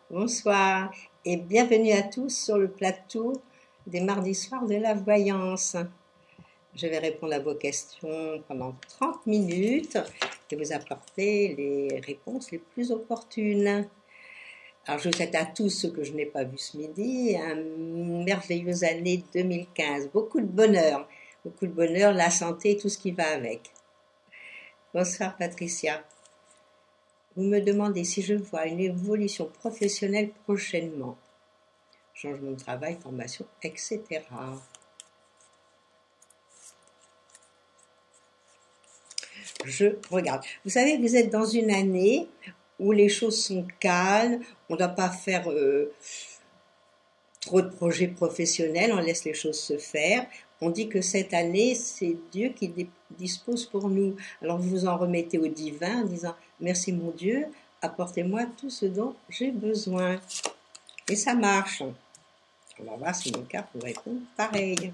Bonsoir et bienvenue à tous sur le plateau des mardis soirs de la voyance. Je vais répondre à vos questions pendant 30 minutes et vous apporter les réponses les plus opportunes. Alors je vous souhaite à tous ceux que je n'ai pas vus ce midi une merveilleuse année 2015. Beaucoup de bonheur, la santé et tout ce qui va avec. Bonsoir Patricia. Vous me demandez si je vois une évolution professionnelle prochainement. Changement de travail, formation, etc. Je regarde. Vous savez, vous êtes dans une année où les choses sont calmes, on ne doit pas faire trop de projets professionnels, on laisse les choses se faire. On dit que cette année, c'est Dieu qui dispose pour nous. Alors vous vous en remettez au divin en disant « Merci mon Dieu, apportez-moi tout ce dont j'ai besoin. » Et ça marche. On va voir si nos cartes vous répondent pareil.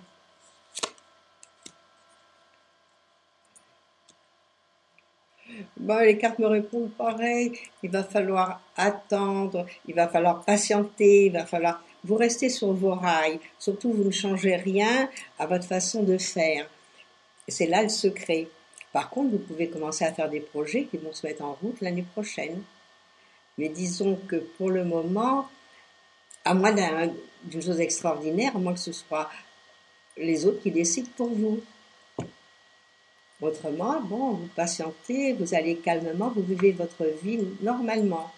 Bon, les cartes me répondent pareil. Il va falloir attendre, il va falloir patienter, il va falloir... Vous restez sur vos rails. Surtout, vous ne changez rien à votre façon de faire. C'est là le secret. Par contre, vous pouvez commencer à faire des projets qui vont se mettre en route l'année prochaine. Mais disons que pour le moment, à moins d'une chose extraordinaire, à moins que ce soit les autres qui décident pour vous. Autrement, bon, vous patientez, vous allez calmement, vous vivez votre vie normalement.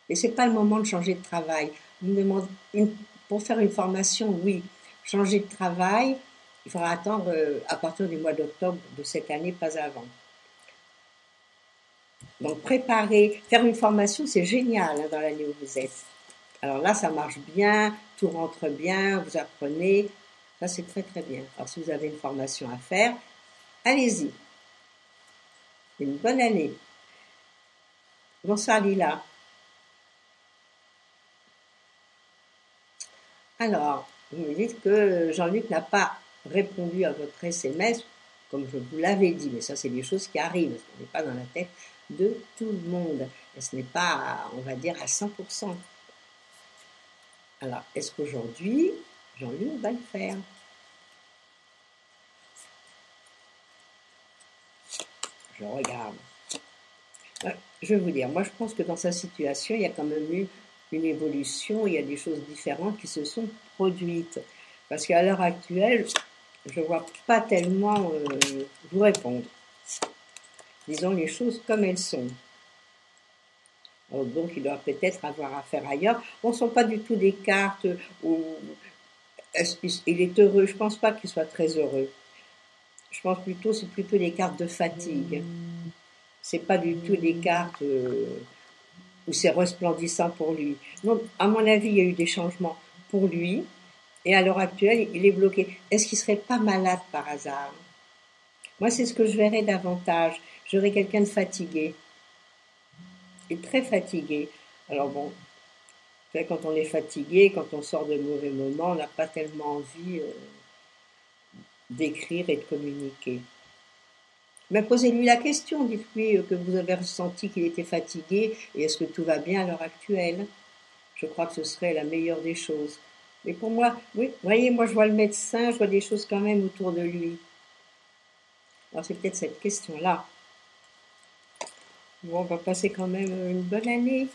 Mais c'est pas le moment de changer de travail. Vous me demandez pour faire une formation, oui. Changer de travail, il faudra attendre à partir du mois d'octobre de cette année, pas avant. Donc préparer, faire une formation, c'est génial dans l'année où vous êtes. Alors là, ça marche bien, tout rentre bien, vous apprenez, ça c'est très très bien. Alors si vous avez une formation à faire, allez-y. Une bonne année. Bonsoir Lila. Alors, vous me dites que Jean-Luc n'a pas répondu à votre SMS, comme je vous l'avais dit, mais ça c'est des choses qui arrivent, parce qu'on n'est pas dans la tête de tout le monde, et ce n'est pas, on va dire, à 100%. Alors, est-ce qu'aujourd'hui, Jean-Luc va le faire? Je regarde. Je vais vous dire, moi je pense que dans sa situation, il y a quand même eu une évolution, il y a des choses différentes qui se sont produites. Parce qu'à l'heure actuelle, je ne vois pas tellement vous répondre. Disons les choses comme elles sont. Donc il doit peut-être avoir affaire ailleurs. Bon, ce ne sont pas du tout des cartes où il est heureux. Je ne pense pas qu'il soit très heureux. Je pense plutôt, c'est plutôt des cartes de fatigue. C'est pas du tout des cartes où c'est resplendissant pour lui. Donc, à mon avis, il y a eu des changements pour lui. Et à l'heure actuelle, il est bloqué. Est-ce qu'il serait pas malade par hasard? Moi, c'est ce que je verrais davantage. J'aurais quelqu'un de fatigué. Et très fatigué. Alors bon, quand on est fatigué, quand on sort de mauvais moments, on n'a pas tellement envie d'écrire et de communiquer. Mais posez-lui la question, dites-lui que vous avez ressenti qu'il était fatigué et est-ce que tout va bien à l'heure actuelle? Je crois que ce serait la meilleure des choses. Mais pour moi, oui, vous voyez, moi je vois le médecin, je vois des choses quand même autour de lui. Alors c'est peut-être cette question-là. Bon, on va passer quand même une bonne année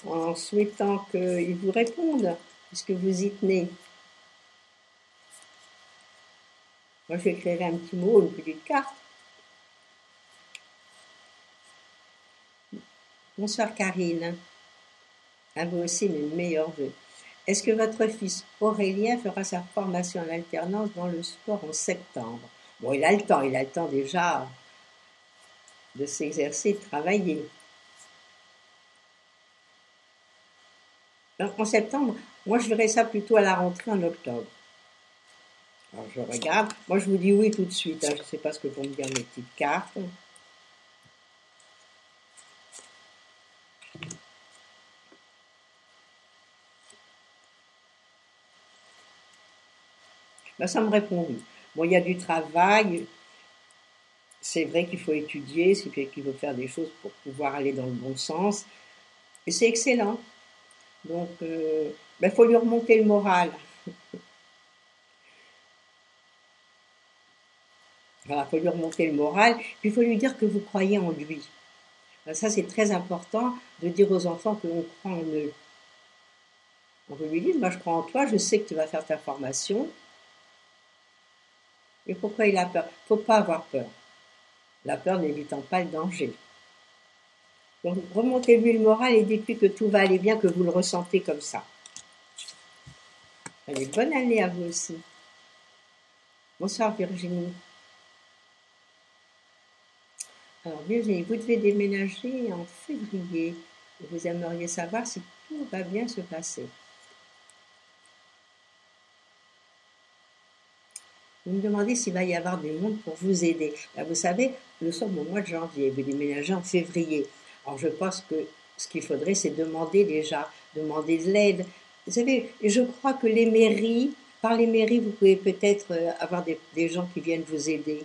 en souhaitant qu'il vous réponde, puisque vous y tenez. Moi je lui écrirai un petit mot, une petite carte. Bonsoir Karine. À vous aussi mes meilleurs vœux. Est-ce que votre fils Aurélien fera sa formation en alternance dans le sport en septembre? Bon, il a le temps déjà de s'exercer, de travailler. Donc, en septembre, moi je verrais ça plutôt à la rentrée en octobre. Alors je regarde, moi je vous dis oui tout de suite, hein. Je ne sais pas ce que vont me dire mes petites cartes. Ben, ça me répond oui. Bon, il y a du travail, c'est vrai qu'il faut étudier, c'est vrai qu'il faut faire des choses pour pouvoir aller dans le bon sens. Et c'est excellent. Donc, faut lui remonter le moral. Voilà, faut lui remonter le moral, puis il faut lui dire que vous croyez en lui. Ça, c'est très important de dire aux enfants que l'on croit en eux. On peut lui dire, moi je crois en toi, je sais que tu vas faire ta formation. Et pourquoi il a peur? Faut pas avoir peur. La peur n'évitant pas le danger. Donc remontez-lui le moral et dites-lui que tout va aller bien, que vous le ressentez comme ça. Allez, bonne année à vous aussi. Bonsoir Virginie. Alors Virginie, vous devez déménager en février. Vous aimeriez savoir si tout va bien se passer. Vous me demandez s'il va y avoir du monde pour vous aider. Là, vous savez, nous sommes au mois de janvier, vous déménagez en février. Alors je pense que ce qu'il faudrait, c'est demander déjà, demander de l'aide. Vous savez, je crois que les mairies, par les mairies, vous pouvez peut-être avoir des gens qui viennent vous aider.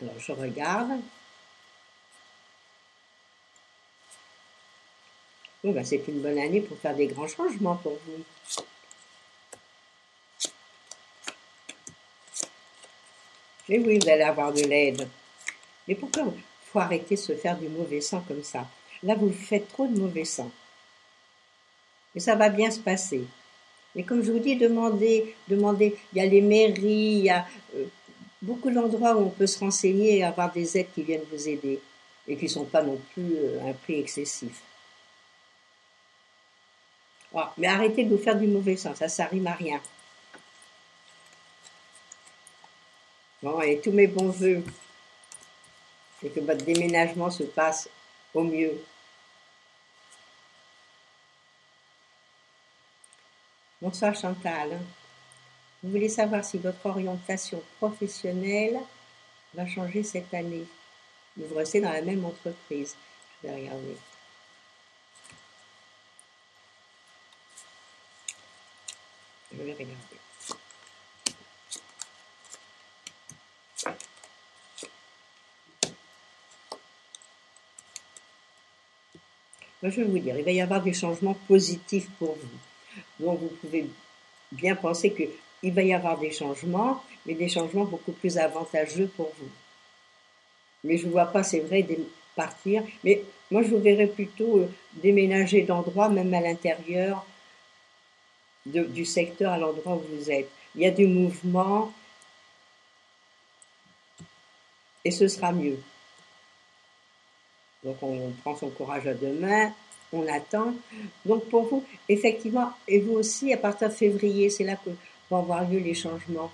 Alors je regarde. Bon, ben, c'est une bonne année pour faire des grands changements pour vous. Mais oui, vous allez avoir de l'aide. Mais pourquoi il faut arrêter de se faire du mauvais sang comme ça? Là, vous faites trop de mauvais sang. Et ça va bien se passer. Mais comme je vous dis, demandez. Il y a les mairies, il y a beaucoup d'endroits où on peut se renseigner et avoir des aides qui viennent vous aider. Et qui ne sont pas non plus un prix excessif. Ah, mais arrêtez de vous faire du mauvais sang, ça rime à rien. Bon, et tous mes bons voeux. Et que votre déménagement se passe au mieux. Bonsoir Chantal. Vous voulez savoir si votre orientation professionnelle va changer cette année. Vous restez dans la même entreprise. Je vais regarder. Je vais regarder. Moi, je vais vous dire, il va y avoir des changements positifs pour vous. Donc, vous pouvez bien penser qu'il va y avoir des changements, mais des changements beaucoup plus avantageux pour vous. Mais je ne vois pas, c'est vrai, partir. Mais moi, je vous verrais plutôt déménager d'endroit, même à l'intérieur du secteur à l'endroit où vous êtes. Il y a du mouvement et ce sera mieux. Donc, on prend son courage à deux mains, on attend. Donc, pour vous, effectivement, et vous aussi, à partir de février, c'est là que vont avoir lieu les changements.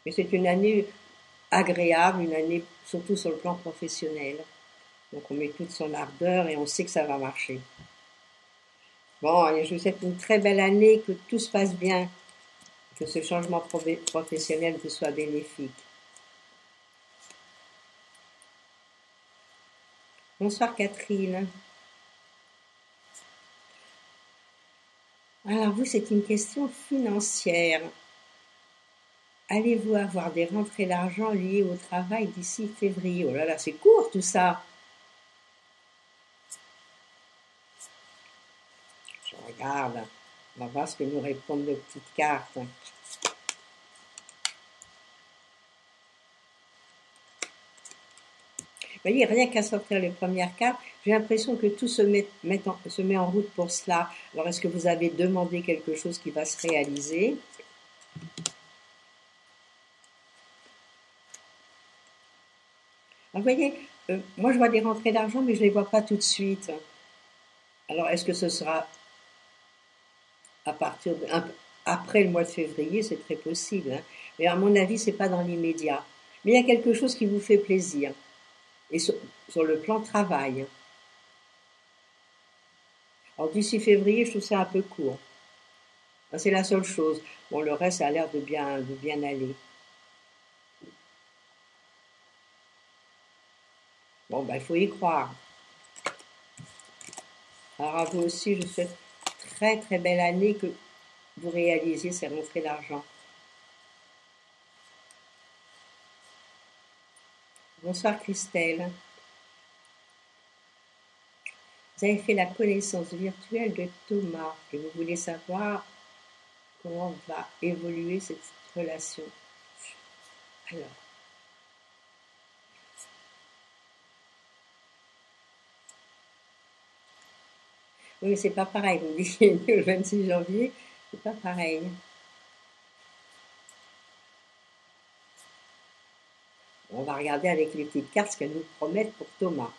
Mais c'est une année agréable, une année surtout sur le plan professionnel. Donc, on met toute son ardeur et on sait que ça va marcher. Bon, et je vous souhaite une très belle année, que tout se passe bien, que ce changement professionnel vous soit bénéfique. Bonsoir Catherine. Alors vous, c'est une question financière. Allez-vous avoir des rentrées d'argent liées au travail d'ici février? Oh là là, c'est court tout ça. Je regarde. On va voir ce que nous répondent nos petites cartes. Vous voyez, rien qu'à sortir les premières cartes, j'ai l'impression que tout se met en route pour cela. Alors, est-ce que vous avez demandé quelque chose qui va se réaliser? Alors, vous voyez, moi je vois des rentrées d'argent, mais je ne les vois pas tout de suite. Alors, est-ce que ce sera à partir après le mois de février? C'est très possible, hein. Mais à mon avis, c'est pas dans l'immédiat. Mais il y a quelque chose qui vous fait plaisir. Et sur le plan travail. Alors d'ici février, je trouve ça un peu court. C'est la seule chose. Bon, le reste a l'air de bien aller. Bon, ben, il faut y croire. Alors à vous aussi, je souhaite très très belle année, que vous réalisiez ces rentrées d'argent. Bonsoir Christelle. Vous avez fait la connaissance virtuelle de Thomas et vous voulez savoir comment va évoluer cette relation. Alors, oui, mais c'est pas pareil. Vous me dites qu'il est né le 26 janvier, c'est pas pareil. On va regarder avec les petites cartes ce qu'elles nous promettent pour Thomas.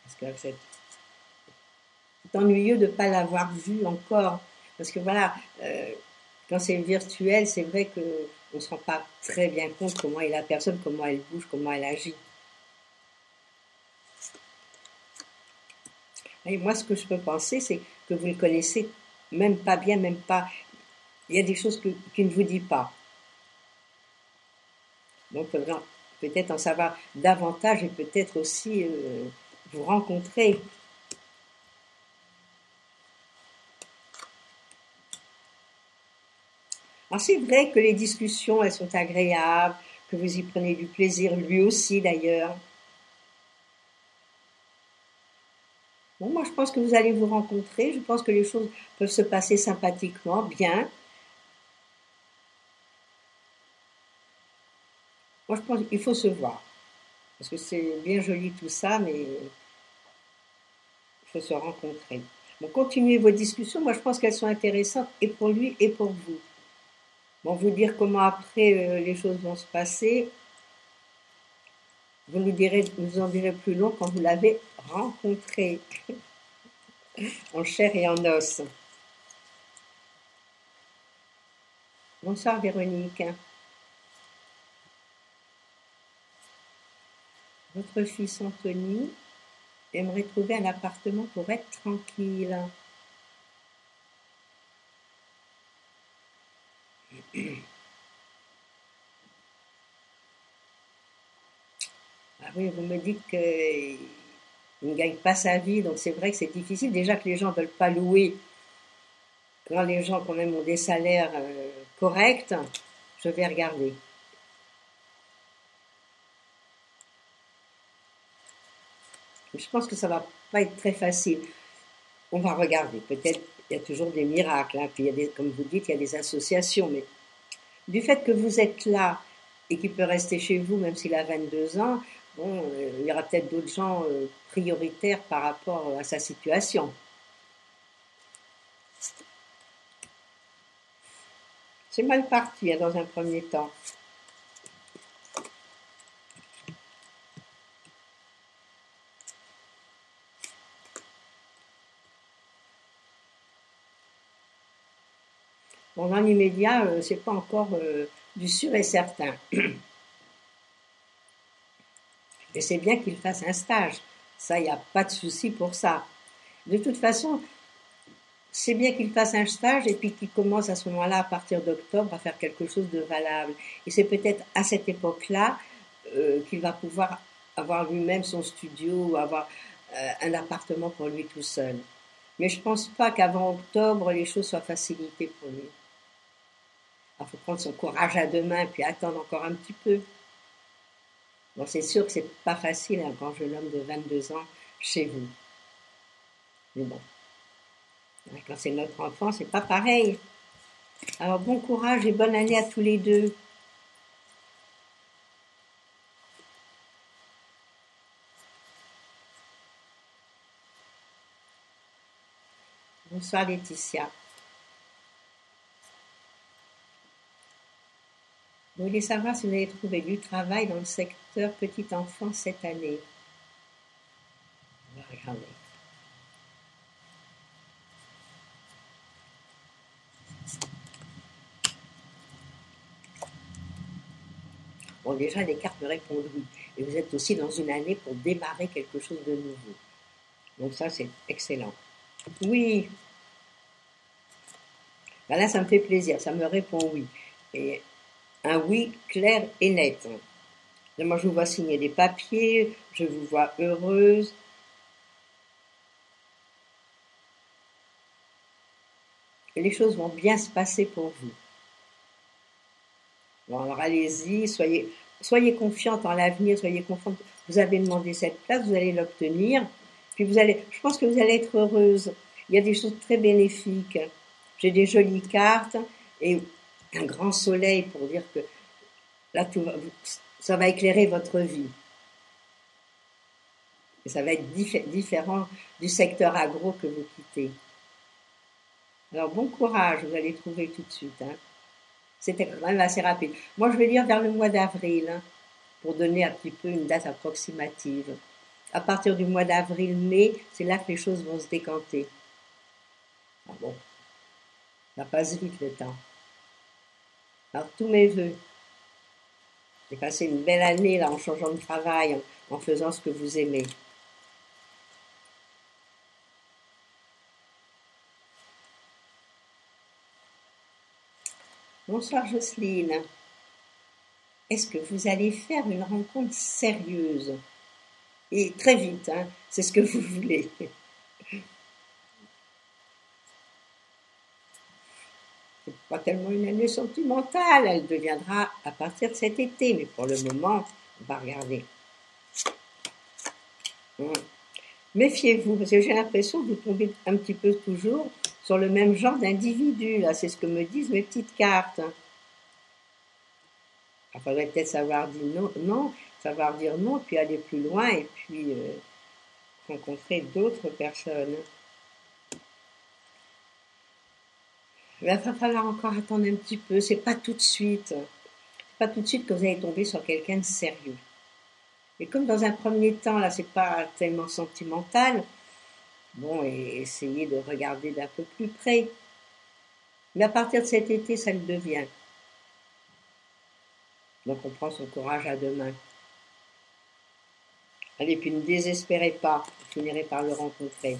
Parce que c'est ennuyeux de ne pas l'avoir vu encore. Parce que voilà, quand c'est virtuel, c'est vrai qu'on ne se rend pas très bien compte comment est la personne, comment elle bouge, comment elle agit. Et moi, ce que je peux penser, c'est que vous le connaissez même pas bien, même pas. Il y a des choses qu'il ne vous dit pas. Donc, il faudra peut-être en savoir davantage et peut-être aussi vous rencontrer. Alors, c'est vrai que les discussions, elles sont agréables, que vous y prenez du plaisir, lui aussi d'ailleurs. Bon, moi, je pense que vous allez vous rencontrer. Je pense que les choses peuvent se passer sympathiquement, bien. Moi, je pense qu'il faut se voir. Parce que c'est bien joli tout ça, mais il faut se rencontrer. Bon, continuez vos discussions. Moi, je pense qu'elles sont intéressantes et pour lui et pour vous. Bon, vous dire comment après les choses vont se passer, vous nous en direz plus long quand vous l'avez rencontré en chair et en os. Bonsoir Véronique. Votre fils Anthony aimerait trouver un appartement pour être tranquille. Ah oui, vous me dites qu'il ne gagne pas sa vie, donc c'est vrai que c'est difficile. Déjà que les gens ne veulent pas louer quand les gens quand même ont des salaires corrects. Je vais regarder. Je pense que ça va pas être très facile. On va regarder. Peut-être il y a toujours des miracles. Hein. Puis il y a des, comme vous dites, il y a des associations. Mais du fait que vous êtes là et qu'il peut rester chez vous, même s'il a 22 ans, bon, il y aura peut-être d'autres gens prioritaires par rapport à sa situation. C'est mal parti hein, dans un premier temps. Bon, dans l'immédiat, c'est pas encore du sûr et certain. Et c'est bien qu'il fasse un stage. Ça, il n'y a pas de souci pour ça. De toute façon, c'est bien qu'il fasse un stage et puis qu'il commence à ce moment-là, à partir d'octobre, à faire quelque chose de valable. Et c'est peut-être à cette époque-là qu'il va pouvoir avoir lui-même son studio, avoir un appartement pour lui tout seul. Mais je pense pas qu'avant octobre, les choses soient facilitées pour lui. Il faut prendre son courage à deux mains puis attendre encore un petit peu. Bon, c'est sûr que c'est pas facile un grand jeune homme de 22 ans chez vous. Mais bon, quand c'est notre enfant, c'est pas pareil. Alors bon courage et bonne année à tous les deux. Bonsoir Laetitia. Vous voulez savoir si vous avez trouvé du travail dans le secteur petite enfance cette année? On va regarder. Bon, déjà, les cartes me répondent oui. Et vous êtes aussi dans une année pour démarrer quelque chose de nouveau. Donc ça, c'est excellent. Oui. Ben là, ça me fait plaisir. Ça me répond oui. Et un oui clair et net. Moi, je vous vois signer des papiers. Je vous vois heureuse. Et les choses vont bien se passer pour vous. Bon, alors allez-y, soyez confiante en l'avenir, soyez confiante. Vous avez demandé cette place, vous allez l'obtenir. Puis je pense que vous allez être heureuse. Il y a des choses très bénéfiques. J'ai des jolies cartes et un grand soleil pour dire que là, ça va éclairer votre vie. Et ça va être différent du secteur agro que vous quittez. Alors, bon courage, vous allez trouver tout de suite. Hein. C'était quand même assez rapide. Moi, je vais dire vers le mois d'avril, hein, pour donner un petit peu une date approximative. À partir du mois d'avril-mai, c'est là que les choses vont se décanter. Ah bon, ça passe vite le temps. Alors, tous mes voeux. J'ai passé une belle année là en changeant de travail, en faisant ce que vous aimez. Bonsoir Jocelyne. Est-ce que vous allez faire une rencontre sérieuse? Et très vite, hein, c'est ce que vous voulez. C'est pas tellement une année sentimentale, elle deviendra à partir de cet été, mais pour le moment, on va regarder. Méfiez-vous, parce que j'ai l'impression que vous tombez un petit peu toujours sur le même genre d'individu, là, c'est ce que me disent mes petites cartes. Il faudrait peut-être savoir dire savoir dire non, puis aller plus loin, et puis rencontrer d'autres personnes. Il va falloir encore attendre un petit peu, c'est pas tout de suite. C'est pas tout de suite que vous allez tomber sur quelqu'un de sérieux. Et comme dans un premier temps, là, c'est pas tellement sentimental, bon, et essayez de regarder d'un peu plus près. Mais à partir de cet été, ça le devient. Donc on prend son courage à deux mains. Allez, puis ne désespérez pas, vous finirez par le rencontrer.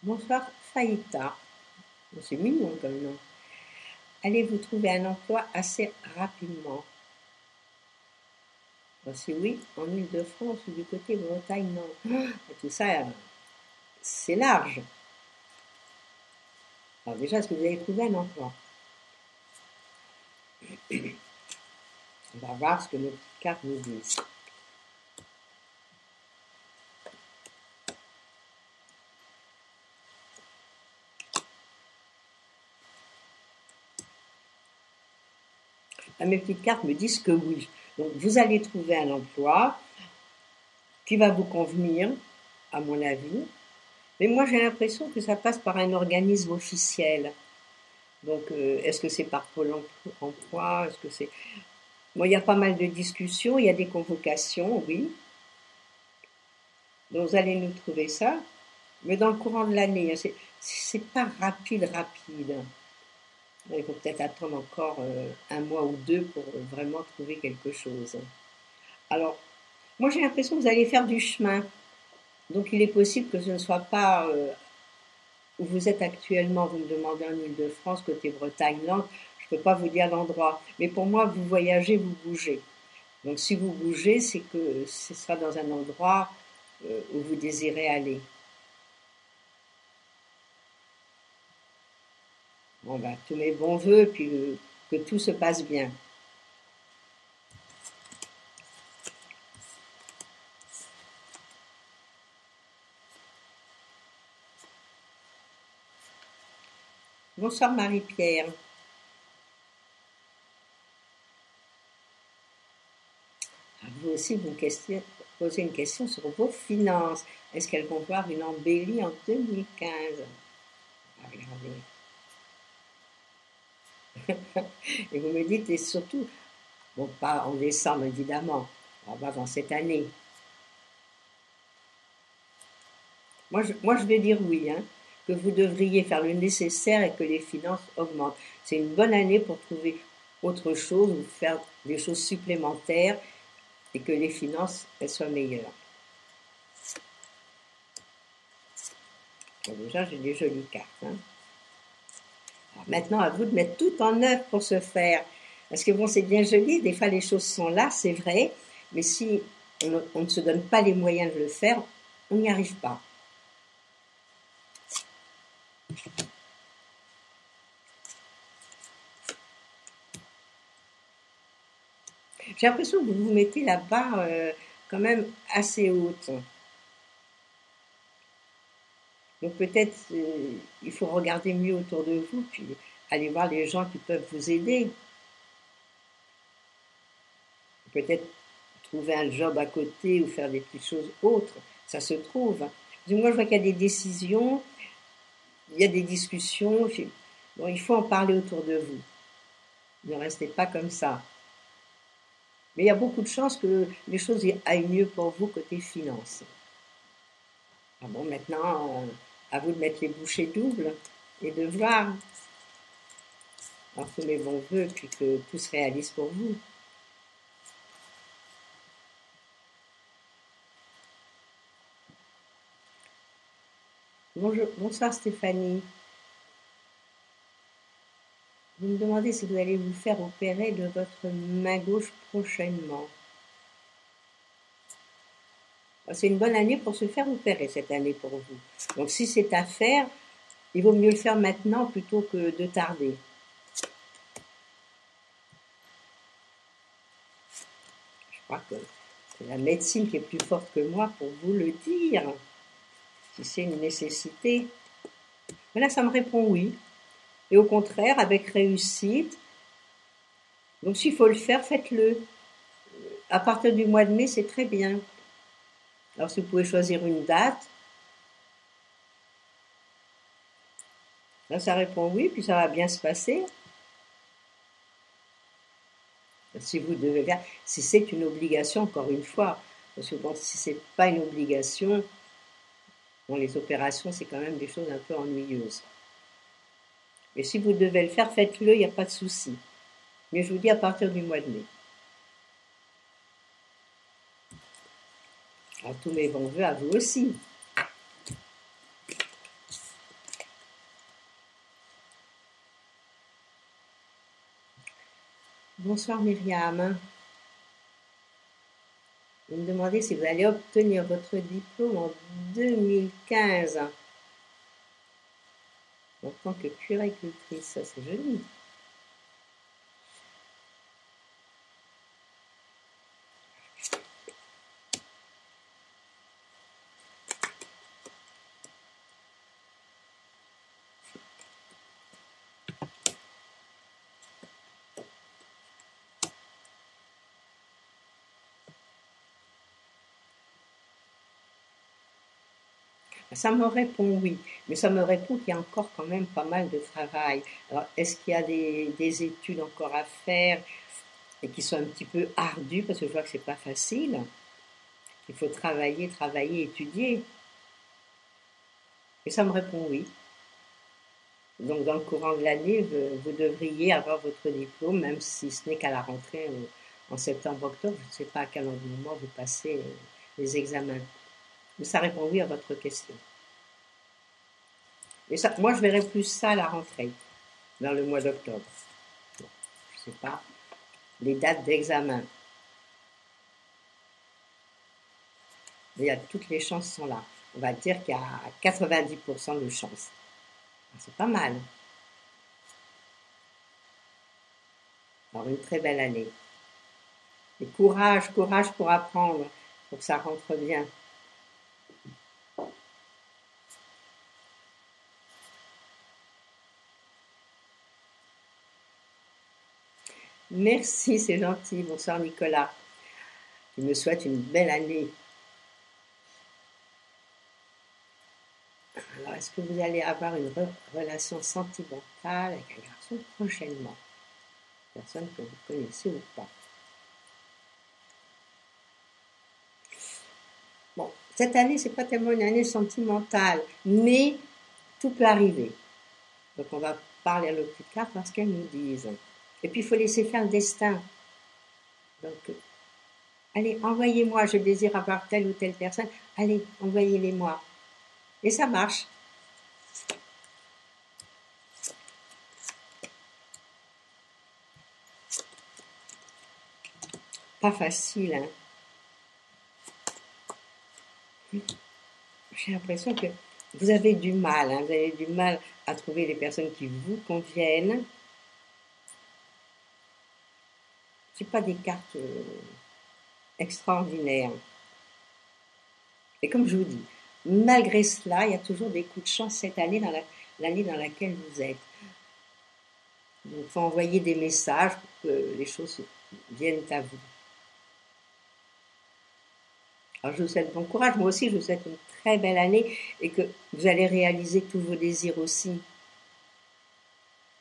Bonsoir Faïta. C'est mignon comme nom. Allez-vous trouver un emploi assez rapidement? Si oui, en Île-de-France ou du côté Bretagne, non. Tout ça, c'est large. Alors déjà, est-ce que vous avez trouvé un emploi? On va voir ce que nos petites cartes nous disent. Mes petites cartes me disent que oui. Donc, vous allez trouver un emploi qui va vous convenir, à mon avis. Mais moi, j'ai l'impression que ça passe par un organisme officiel. Donc, est-ce que c'est par Pôle emploi? Est-ce que c'est... Bon, il y a pas mal de discussions, il y a des convocations, oui. Donc, vous allez nous trouver ça. Mais dans le courant de l'année, c'est pas rapide. Il faut peut-être attendre encore un mois ou deux pour vraiment trouver quelque chose. Alors, moi j'ai l'impression que vous allez faire du chemin. Donc il est possible que ce ne soit pas où vous êtes actuellement. Vous me demandez en Île-de-France, côté Bretagne-Landes. Je ne peux pas vous dire l'endroit. Mais pour moi, vous voyagez, vous bougez. Donc si vous bougez, c'est que ce sera dans un endroit où vous désirez aller. Bon, ben, tous mes bons voeux, puis que tout se passe bien. Bonsoir Marie-Pierre. Vous aussi, vous posez une question sur vos finances. Est-ce qu'elles vont voir une embellie en 2015? Regardez. Et vous me dites, et surtout, bon, pas en décembre évidemment, on va dans cette année. Moi, je vais dire oui, hein, que vous devriez faire le nécessaire et que les finances augmentent. C'est une bonne année pour trouver autre chose ou faire des choses supplémentaires et que les finances, elles soient meilleures. Bon, déjà, j'ai des jolies cartes. Hein. Alors maintenant, à vous de mettre tout en œuvre pour ce faire. Parce que bon, c'est bien joli, des fois les choses sont là, c'est vrai, mais si on ne se donne pas les moyens de le faire, on n'y arrive pas. J'ai l'impression que vous vous mettez la barre quand même assez haute. Donc peut-être il faut regarder mieux autour de vous, puis aller voir les gens qui peuvent vous aider. Peut-être trouver un job à côté ou faire des petites choses autres. Ça se trouve. Moi, je vois qu'il y a des décisions, il y a des discussions. Bon, il faut en parler autour de vous. Ne restez pas comme ça. Mais il y a beaucoup de chances que les choses aillent mieux pour vous côté finance. Ah bon, maintenant, à vous de mettre les bouchées doubles et de voir. Alors, tous mes bons voeux, puis que tout se réalise pour vous. Bonjour, bonsoir Stéphanie. Vous me demandez si vous allez vous faire opérer de votre main gauche prochainement. C'est une bonne année pour se faire opérer cette année pour vous. Donc si c'est à faire, il vaut mieux le faire maintenant plutôt que de tarder. Je crois que c'est la médecine qui est plus forte que moi pour vous le dire. Si c'est une nécessité. Mais là, ça me répond oui. Et au contraire, avec réussite. Donc s'il faut le faire, faites-le. À partir du mois de mai, c'est très bien. Alors si vous pouvez choisir une date, là ça répond oui, puis ça va bien se passer. Si vous devez faire, si c'est une obligation, encore une fois, parce que bon, si c'est pas une obligation, bon, les opérations c'est quand même des choses un peu ennuyeuses. Mais si vous devez le faire, faites-le, il n'y a pas de souci. Mais je vous dis à partir du mois de mai. Alors tous mes bons vœux à vous aussi. Bonsoir Myriam. Vous me demandez si vous allez obtenir votre diplôme en 2015 en tant que puéricultrice. Ça c'est joli. Ça me répond oui, mais ça me répond qu'il y a encore quand même pas mal de travail. Alors, est-ce qu'il y a des études encore à faire et qui sont un petit peu ardues parce que je vois que c'est pas facile. Il faut travailler, travailler, étudier. Et ça me répond oui. Donc, dans le courant de l'année, vous devriez avoir votre diplôme, même si ce n'est qu'à la rentrée en septembre-octobre. Je ne sais pas à quel moment vous passez les examens. Mais ça répond oui à votre question. Et ça, moi, je verrais plus ça à la rentrée, dans le mois d'octobre. Bon, je ne sais pas, les dates d'examen. Mais il y a, toutes les chances sont là. On va dire qu'il y a 90% de chances. C'est pas mal. Alors, une très belle année. Et courage, courage pour apprendre, pour que ça rentre bien. Merci, c'est gentil. Bonsoir Nicolas. Je me souhaite une belle année. Alors, est-ce que vous allez avoir une relation sentimentale avec un garçon prochainement? Personne que vous connaissez ou pas. Bon, cette année, c'est pas tellement une année sentimentale, mais tout peut arriver. Donc, on va parler à l'autre cartes parce qu'elles nous disent. Et puis, il faut laisser faire le destin. Donc, allez, envoyez-moi, je désire avoir telle ou telle personne. Allez, envoyez-les-moi. Et ça marche. Pas facile, hein. J'ai l'impression que vous avez du mal, hein, vous avez du mal à trouver les personnes qui vous conviennent. C'est pas des cartes extraordinaires. Et comme je vous dis, malgré cela, il y a toujours des coups de chance cette année l'année dans laquelle vous êtes. Donc, il faut envoyer des messages pour que les choses viennent à vous. Alors, je vous souhaite bon courage. Moi aussi, je vous souhaite une très belle année et que vous allez réaliser tous vos désirs aussi.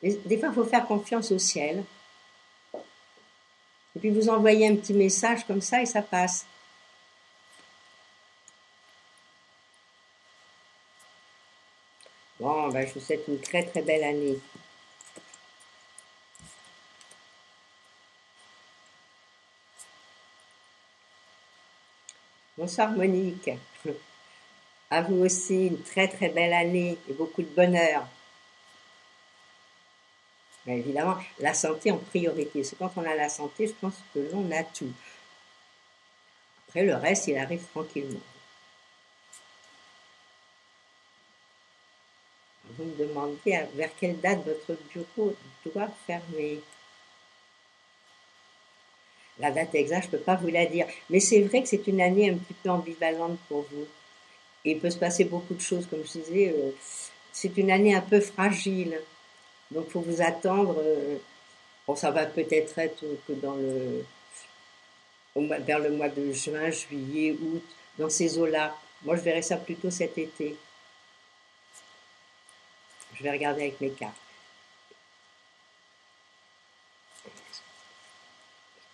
Mais des fois, il faut faire confiance au ciel. Et puis, vous envoyez un petit message comme ça et ça passe. Bon, ben, je vous souhaite une très très belle année. Bonsoir Monique. À vous aussi, une très très belle année et beaucoup de bonheur. Mais évidemment, la santé en priorité. C'est quand on a la santé, je pense que l'on a tout. Après, le reste, il arrive tranquillement. Vous me demandez vers quelle date votre bureau doit fermer. La date exacte, je ne peux pas vous la dire. Mais c'est vrai que c'est une année un petit peu ambivalente pour vous. Et il peut se passer beaucoup de choses, comme je disais. C'est une année un peu fragile. Donc, il faut vous attendre. Bon, ça va peut-être être que vers le mois de juin, juillet, août, dans ces eaux-là. Moi, je verrais ça plutôt cet été. Je vais regarder avec mes cartes.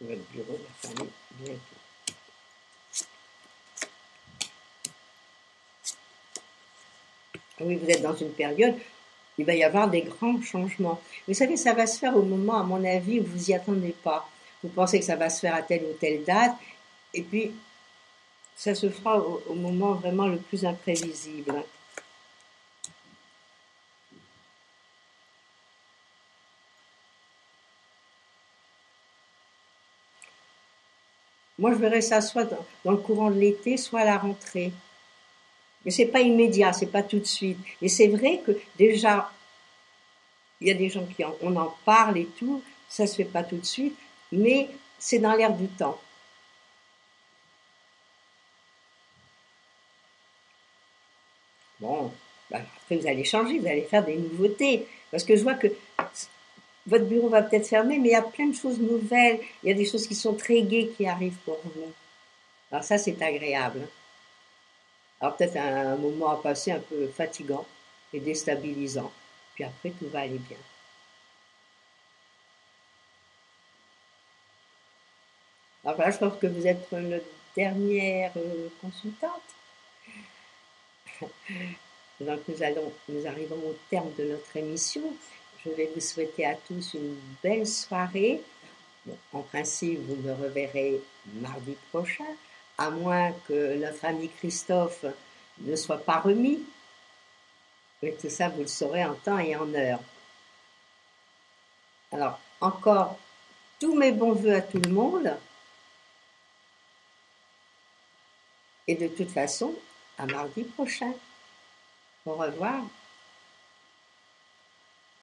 Votre bureau va fermer bientôt. Oui, vous êtes dans une période, il va y avoir des grands changements. Vous savez, ça va se faire au moment, à mon avis, où vous y attendez pas. Vous pensez que ça va se faire à telle ou telle date, et puis ça se fera au moment vraiment le plus imprévisible. Moi, je verrais ça soit dans le courant de l'été, soit à la rentrée. Mais c'est pas immédiat, c'est pas tout de suite. Et c'est vrai que déjà, il y a des gens on en parle et tout, ça se fait pas tout de suite, mais c'est dans l'air du temps. Bon, ben, après vous allez changer, vous allez faire des nouveautés. Parce que je vois que votre bureau va peut-être fermer, mais il y a plein de choses nouvelles. Il y a des choses qui sont très gaies qui arrivent pour vous. Alors ça, c'est agréable. Alors peut-être un moment à passer un peu fatigant et déstabilisant. Puis après, tout va aller bien. Alors voilà, je pense que vous êtes notre dernière consultante. Donc nous arrivons au terme de notre émission. Je vais vous souhaiter à tous une belle soirée. Bon, en principe, vous me reverrez mardi prochain, à moins que notre ami Christophe ne soit pas remis. Mais tout ça, vous le saurez en temps et en heure. Alors, encore tous mes bons voeux à tout le monde. Et de toute façon, à mardi prochain. Au revoir.